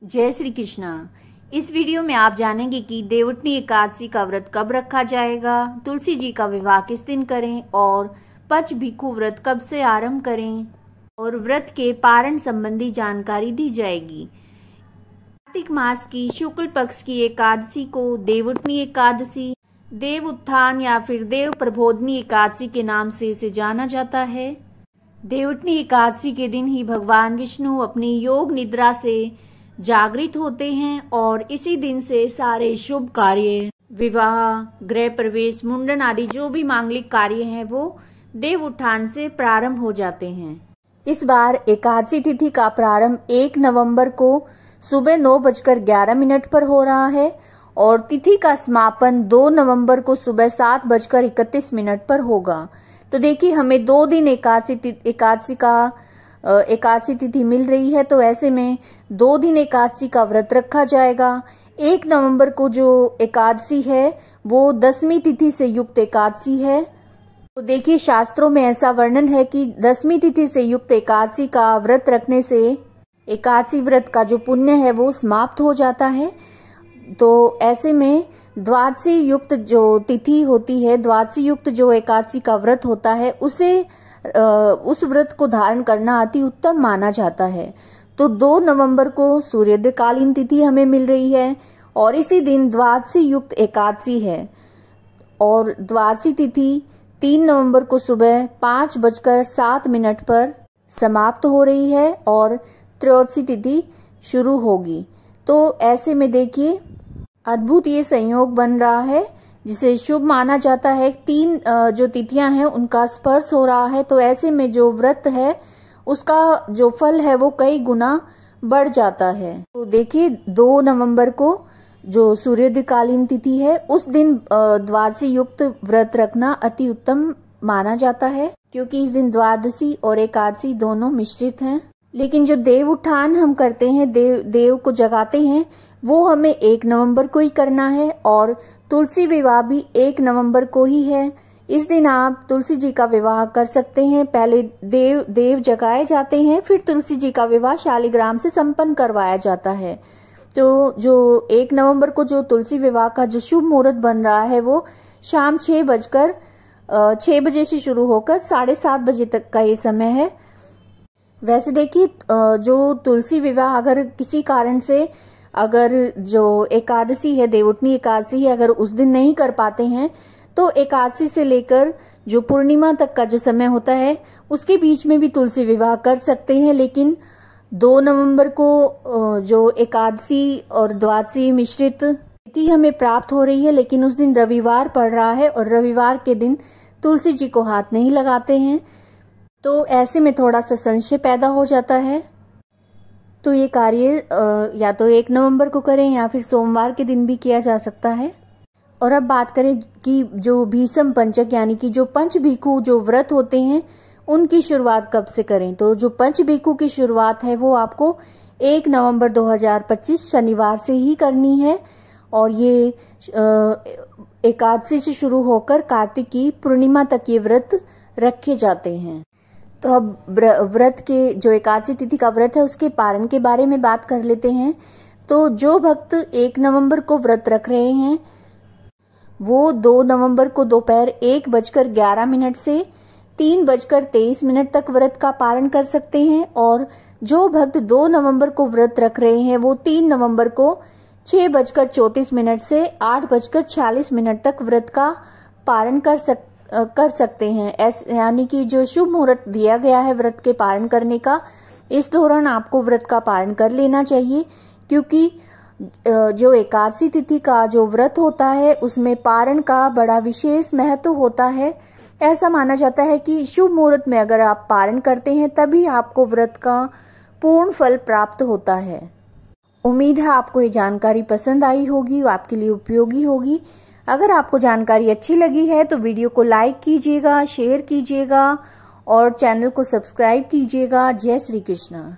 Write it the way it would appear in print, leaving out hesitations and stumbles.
जय श्री कृष्णा। इस वीडियो में आप जानेंगे कि देवउठनी एकादशी का व्रत कब रखा जाएगा, तुलसी जी का विवाह किस दिन करें और पंच भिक्षु व्रत कब से आरंभ करें और व्रत के पारण संबंधी जानकारी दी जाएगी। कार्तिक मास की शुक्ल पक्ष की एकादशी को देवउठनी एकादशी, देव उत्थान या फिर देव प्रबोधनी एकादशी के नाम से इसे जाना जाता है। देवउठनी एकादशी के दिन ही भगवान विष्णु अपनी योग निद्रा से जागृत होते हैं और इसी दिन से सारे शुभ कार्य, विवाह, गृह प्रवेश, मुंडन आदि जो भी मांगलिक कार्य हैं वो देव उत्थान से प्रारंभ हो जाते हैं। इस बार एकादशी तिथि का प्रारंभ 1 नवंबर को सुबह 9:11 पर हो रहा है और तिथि का समापन 2 नवंबर को सुबह 7:31 पर होगा। तो देखिए, हमें 2 दिन एकादशी तिथि मिल रही है, तो ऐसे में 2 दिन एकादशी का व्रत रखा जाएगा। 1 नवंबर को जो एकादशी है वो 10वीं तिथि से युक्त एकादशी है। तो देखिए, शास्त्रों में ऐसा वर्णन है कि 10वीं तिथि से युक्त एकादशी का व्रत रखने से एकादशी व्रत का जो पुण्य है वो समाप्त हो जाता है। तो ऐसे में द्वादशी युक्त जो तिथि होती है, द्वादशी युक्त जो एकादशी का व्रत होता है, उस व्रत को धारण करना अति उत्तम माना जाता है। तो 2 नवंबर को सूर्योदयकालीन तिथि हमें मिल रही है और इसी दिन द्वादशी युक्त एकादशी है और द्वादशी तिथि 3 नवंबर को सुबह 5:07 पर समाप्त हो रही है और त्रयोदशी तिथि शुरू होगी। तो ऐसे में देखिए, अद्भुत ये संयोग बन रहा है जिसे शुभ माना जाता है। 3 जो तिथियां हैं उनका स्पर्श हो रहा है, तो ऐसे में जो व्रत है उसका जो फल है वो कई गुना बढ़ जाता है। तो देखिए, 2 नवंबर को जो सूर्योदयकालीन तिथि है उस दिन द्वादशी युक्त व्रत रखना अति उत्तम माना जाता है, क्योंकि इस दिन द्वादशी और एकादशी दोनों मिश्रित हैं। लेकिन जो देव उत्थान हम करते हैं, देव को जगाते हैं, वो हमें 1 नवंबर को ही करना है और तुलसी विवाह भी 1 नवंबर को ही है। इस दिन आप तुलसी जी का विवाह कर सकते हैं। पहले देव जगाए जाते हैं, फिर तुलसी जी का विवाह शालिग्राम से संपन्न करवाया जाता है। तो जो 1 नवंबर को जो तुलसी विवाह का जो शुभ मुहूर्त बन रहा है वो शाम 6 बजे से शुरू होकर 7:30 बजे तक का ये समय है। वैसे देखिए, जो तुलसी विवाह अगर किसी कारण से अगर जो एकादशी है, देवउठनी एकादशी है, अगर उस दिन नहीं कर पाते हैं तो एकादशी से लेकर जो पूर्णिमा तक का जो समय होता है उसके बीच में भी तुलसी विवाह कर सकते हैं। लेकिन 2 नवंबर को जो एकादशी और द्वादशी मिश्रित तिथि हमें प्राप्त हो रही है, लेकिन उस दिन रविवार पड़ रहा है और रविवार के दिन तुलसी जी को हाथ नहीं लगाते हैं, तो ऐसे में थोड़ा सा संशय पैदा हो जाता है। तो ये कार्य या तो 1 नवंबर को करें या फिर सोमवार के दिन भी किया जा सकता है। और अब बात करें कि जो भीषम पंचक यानी कि जो पंच भिक्षु जो व्रत होते हैं उनकी शुरुआत कब से करें। तो जो पंच भिक्षु की शुरुआत है वो आपको 1 नवंबर 2025 शनिवार से ही करनी है और ये एकादशी से शुरू होकर कार्तिक की पूर्णिमा तक ये व्रत रखे जाते हैं। तो अब व्रत के जो एकादशी तिथि का व्रत है उसके पारण के बारे में बात कर लेते हैं। तो जो भक्त 1 नवंबर को व्रत रख रहे हैं वो 2 नवंबर को दोपहर 1:11 से 3:23 तक व्रत का पारण कर सकते हैं और जो भक्त 2 नवंबर को व्रत रख रहे हैं वो 3 नवंबर को 6:34 से 8:46 तक व्रत का पारण कर सकते हैं। यानी कि जो शुभ मुहूर्त दिया गया है व्रत के पारण करने का, इस दौरान आपको व्रत का पारण कर लेना चाहिए, क्योंकि जो एकादशी तिथि का जो व्रत होता है उसमें पारण का बड़ा विशेष महत्व होता है। ऐसा माना जाता है कि शुभ मुहूर्त में अगर आप पारण करते हैं तभी आपको व्रत का पूर्ण फल प्राप्त होता है। उम्मीद है आपको ये जानकारी पसंद आई होगी, आपके लिए उपयोगी होगी। अगर आपको जानकारी अच्छी लगी है तो वीडियो को लाइक कीजिएगा, शेयर कीजिएगा और चैनल को सब्सक्राइब कीजिएगा। जय श्री कृष्णा।